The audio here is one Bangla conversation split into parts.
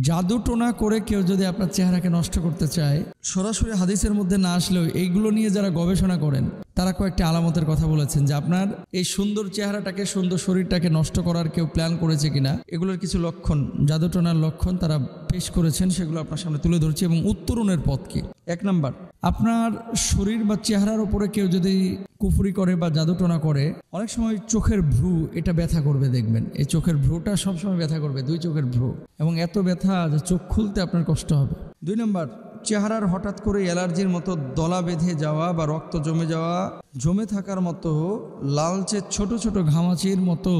জাদু টোনা করে কেউ যদি আপনার চেহারাকে নষ্ট করতে চায়, সরাসরি হাদিসের মধ্যে না আসলেও এইগুলো নিয়ে যারা গবেষণা করেন তারা কয়েকটি আলামতের কথা বলেছেন যে আপনার এই সুন্দর চেহারাটাকে, সুন্দর শরীরটাকে নষ্ট করার কেউ প্ল্যান করেছে কিনা, এগুলোর কিছু লক্ষণ, জাদু টোনার লক্ষণ তারা পেশ করেছেন, সেগুলো আপনার সামনে তুলে ধরছি এবং উত্তরণের পথ কি। 1 নাম্বার, আপনার শরীর বা চেহারার উপরে কেউ যদি কুফরি করে বা জাদুটোনা করে, অনেক সময় চোখের ভ্রু এটা ব্যথা করবে, দেখবেন এই চোখের ভ্রুটা সবসময় ব্যথা করবে, 2 চোখের ভ্রু, এবং এত ব্যথা যে চোখ খুলতে আপনার কষ্ট হবে। 2 নাম্বার, চেহারার হঠাৎ করে অ্যালার্জির মতো দলা বেঁধে যাওয়া বা রক্ত জমে থাকার মতো লালচে ছোট ছোট ঘামাচির মতো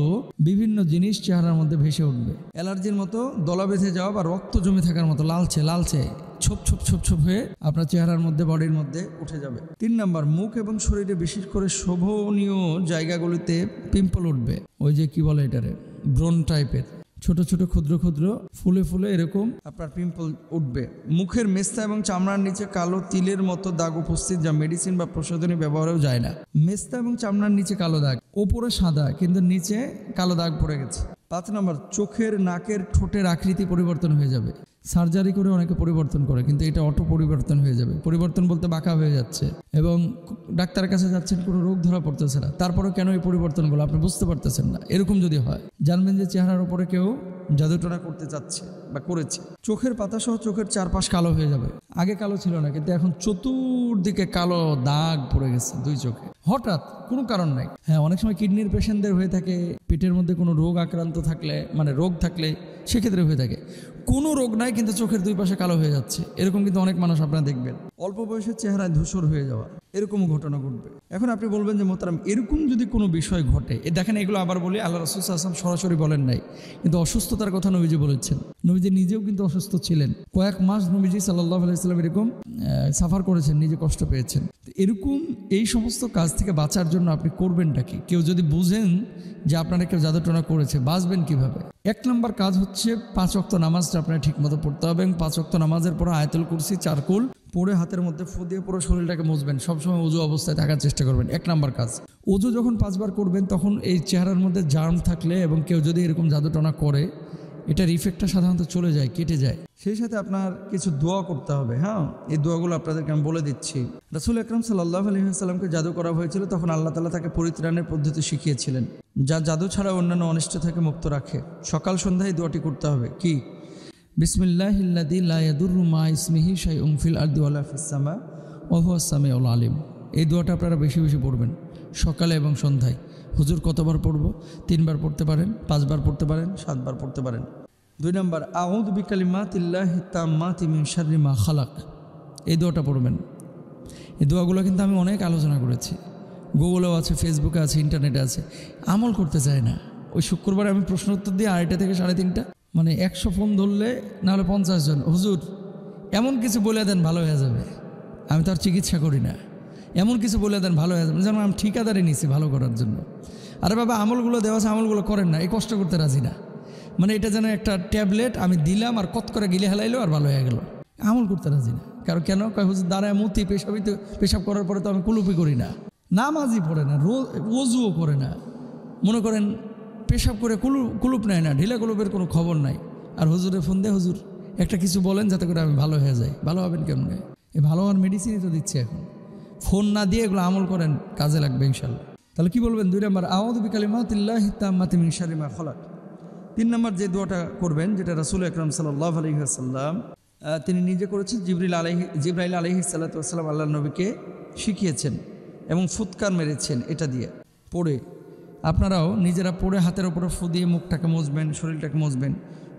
বিভিন্ন জিনিস চেহারার মধ্যে ভেসে উঠবে। অ্যালার্জির মতো দলা বেঁধে যাওয়া বা রক্ত জমে থাকার মতো লালচে ছোপ ছোপ ছোপ ছোপ হয়ে আপনার চেহারার মধ্যে, বডির মধ্যে উঠে যাবে। 3 নাম্বার, মুখ এবং শরীরে বিশেষ করে শোভনীয় জায়গাগুলিতে পিম্পল উঠবে, ওই যে কি বলে এটারে, ব্রণ টাইপের ছোট ছোট ক্ষুদ্র ক্ষুদ্র ফুলে ফুলে এরকম আপনার পিম্পল উঠবে। মুখের মেস্তা এবং চামড়ার নিচে কালো তিলের মতো দাগ উপস্থিত, যা মেডিসিন বা প্রসাধনী ব্যবহারেও যায় না। মেস্তা এবং চামড়ার নিচে কালো দাগ, ওপরে সাদা কিন্তু নিচে কালো দাগ পড়ে গেছে। 5 নম্বর, চোখের, নাকের, ঠোঁটের আকৃতি পরিবর্তন হয়ে যাবে। সার্জারি করে অনেকে পরিবর্তন করে, কিন্তু এটা অটো পরিবর্তন হয়ে যাবে। পরিবর্তন বলতে বাঁকা হয়ে যাচ্ছে এবং ডাক্তারের কাছে যাচ্ছেন, কোনো রোগ ধরা পড়তেছে না, তারপরেও কেন এই পরিবর্তনগুলো আপনি বুঝতে পারতেছেন না। এরকম যদি হয়, জানবেন যে চেহারার উপরে কেউ জাদুটোনা করতে চাচ্ছে বা করেছে। চোখের পাতা সহ চোখের চারপাশ কালো হয়ে যাবে। আগে কালো ছিল না, কিন্তু এখন চতুর্দিকে কালো দাগ পড়ে গেছে 2 চোখে, হঠাৎ কোনো কারণ নাই। হ্যাঁ, অনেক সময় কিডনির পেশেন্টদের হয়ে থাকে, পেটের মধ্যে কোনো রোগ আক্রান্ত থাকলে, মানে রোগ থাকলে সেক্ষেত্রে হয়ে থাকে। কোনো রোগ নাই কিন্তু চোখের 2 পাশে কালো হয়ে যাচ্ছে, এরকম কিন্তু অনেক মানুষ আপনারা দেখবেন। অল্প বয়সের চেহারায় ধূসর হয়ে যাওয়া, এরকমও ঘটনা ঘটবে। এখন আপনি বলবেন যে মোহতারাম, এরকম যদি কোনো বিষয় ঘটে, দেখেন এগুলো আবার বলি, আল্লাহ রাসূল সাল্লাল্লাহু আলাইহি ওয়াসাল্লাম সরাসরি বলেন নাই, কিন্তু অসুস্থতার কথা নবীজি বলেছেন। নবীজি নিজেও কিন্তু অসুস্থ ছিলেন, কয়েক মাস নবীজি সাল্লাল্লাহু আলাইহি ওয়াসাল্লাম এরকম সাফার করেছেন, নিজে কষ্ট পেয়েছেন। এরকম এই সমস্ত কাজ থেকে বাঁচার জন্য আপনি করবেনটা কি? কেউ যদি বুঝেন যে আপনারা কেউ জাদুটোনা করেছে, বাঁচবেন কিভাবে? 1 নম্বর কাজ হচ্ছে 5 ওয়াক্ত নামাজটা আপনার ঠিকমতো পড়তে হবে, এবং 5 ওয়াক্ত নামাজের পর আয়াতুল কুরসি 4 কুল পড়ে হাতের মধ্যে ফু দিয়ে পুরো শরীরটাকে মুছবেন। সবসময় ওযু অবস্থায় থাকার চেষ্টা করবেন। 1 নম্বর কাজ। ওযু যখন 5 বার করবেন, তখন এই চেহারার মধ্যে জার্ম থাকলে এবং কেউ যদি এরকম জাদুটোনা করে, এটার ইফেক্টটা সাধারণত চলে যায়, কেটে যায়। সেই সাথে আপনার কিছু দোয়া করতে হবে। হ্যাঁ, এই দোয়াগুলো আপনাদেরকে আমি বলে দিচ্ছি। রাসূল আকরাম সাল্লাল্লাহু আলাইহি ওয়াসাল্লামকে জাদু করা হয়েছিল, তখন আল্লাহ তাআলা তাকে পরিত্রাণের পদ্ধতি শিখিয়েছিলেন, যা জাদু ছাড়া অন্যান্য অনিষ্ট থেকে মুক্ত রাখে। সকাল সন্ধ্যায় দোয়াটি করতে হবে। কি? বিসমিল্লাহিল্লাযী লা ইয়াদুররু মা ইসমিহি শাইউন ফিল আরদি ওয়ালা ফিস সামা ওয়া হুয়াস সামিউল আলিম। এই দোয়াটা আপনারা বেশি বেশি পড়বেন, সকালে এবং সন্ধ্যায়। হুজুর কতবার পড়ব? 3 বার পড়তে পারেন, 5 বার পড়তে পারেন, 7 বার পড়তে পারেন। 2 নম্বর, আউযু বিকালিমাতিল্লাহি তাম্মাতি মিন শাররি মা খালাক। এই দোয়াটা পড়বেন। এই দোয়াগুলো কিন্তু আমি অনেক আলোচনা করেছি, গুগলেও আছে, ফেসবুকে আছে, ইন্টারনেটে আছে। আমল করতে চায় না। ওই শুক্রবারে আমি প্রশ্ন উত্তর দিয়ে 2:30 থেকে 3:30, মানে 100 ফোন ধরলে নাহলে 50 জন, হুজুর এমন কিছু বলে দেন ভালো হয়ে যাবে। আমি তো আর চিকিৎসা করি না, এমন কিছু বলে দেন ভালো হয়ে যাবে, যেন আমি ঠিকাদারি নিছি ভালো করার জন্য। আরে বাবা, আমলগুলো দেওয়া আছে, আমলগুলো করেন না, এই কষ্ট করতে রাজি না। মানে এটা যেন একটা ট্যাবলেট আমি দিলাম আর কত করে গিলে হেলাইলো আর ভালো হয়ে গেল, আমল করতে রাজি না। কারণ কেন? হুজুর দাঁড়ায় মুতি পেশাব করার পরে তো আমি কুলুপি করি না, নামাজই পড়ে না, ওযুও করে না, মনে করেন পেশাব করে কুলুপ নেয় না, ঢিলা কুলুপের কোনো খবর নাই। আর হুজুরে ফোন দিয়ে, হুজুর একটা কিছু বলেন যাতে করে আমি ভালো হয়ে যাই। ভালো হবেন কেমনে? এই ভালো হওয়ার মেডিসিনই তো দিচ্ছে এখন। ফোন না দিয়ে এগুলো আমল করেন, কাজে লাগবে ইনশাল্লাহ। তাহলে কি বলবেন? 2 নম্বর, আউযু বিকালিমাতিল্লাহি তাম্মাতি মিন শাররি মা খালাক। 3 নম্বর যে দোয়াটা করবেন, যেটা রাসূল আকরাম সাল্লাল্লাহু আলাইহি ওয়াসাল্লাম তিনি নিজে করেছেন, জিবরাইল আলাইহিস সালাতু ওয়াসসালাম আল্লাহর নবীকে শিখিয়েছেন এবং ফুৎকার মেরেছেন। এটা দিয়ে পড়ে আপনারাও নিজেরা পড়ে হাতের উপরে ফু দিয়ে মুখটাকে মুছবেন, শরীরটাকে মুছবেন।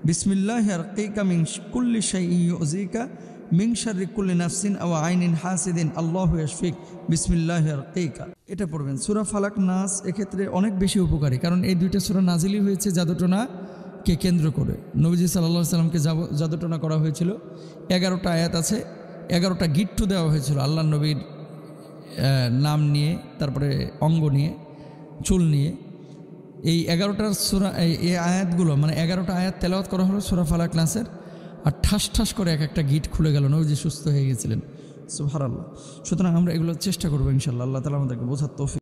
বিসমিল্লাহি আরকিকা মিন কুল্লি শাইইন ইউযিকা মিন শাররি কুল্লি নাফসিন আও আইনিন হাসিদিন আল্লাহু ইয়াশফিক বিসমিল্লাহি আরকিকা। এটা পড়বেন। সূরা ফালাক, নাস এক্ষেত্রে অনেক বেশি উপকারী, কারণ এই 2টা সূরা নাজিলই হয়েছে জাদুটোনাকে কেন্দ্র করে। নবীজি সাল্লাল্লাহু আলাইহি ওয়াসাল্লামকে জাদুটোনা করা হয়েছিল। 11টা আয়াত আছে, 11টা গিট্টু দেওয়া হয়েছিল আল্লাহর নবীর নাম নিয়ে, তারপরে অঙ্গ নিয়ে, চুল নিয়ে। এই 11টার সূরা, এই আয়াতগুলো, মানে 11টা আয়াত তেলাওয়াত করা হলো সূরা ফালাক, নাসের, আর ঠাস ঠাস করে এক একটা গিট খুলে গেল, নবীজি সুস্থ হয়ে গেছিলেন। সুবহানাল্লাহ। সুতরাং আমরা এগুলো চেষ্টা করবো ইনশাআল্লাহ। আল্লাহ তাআলা আমাদেরকে বোঝার তৌফিক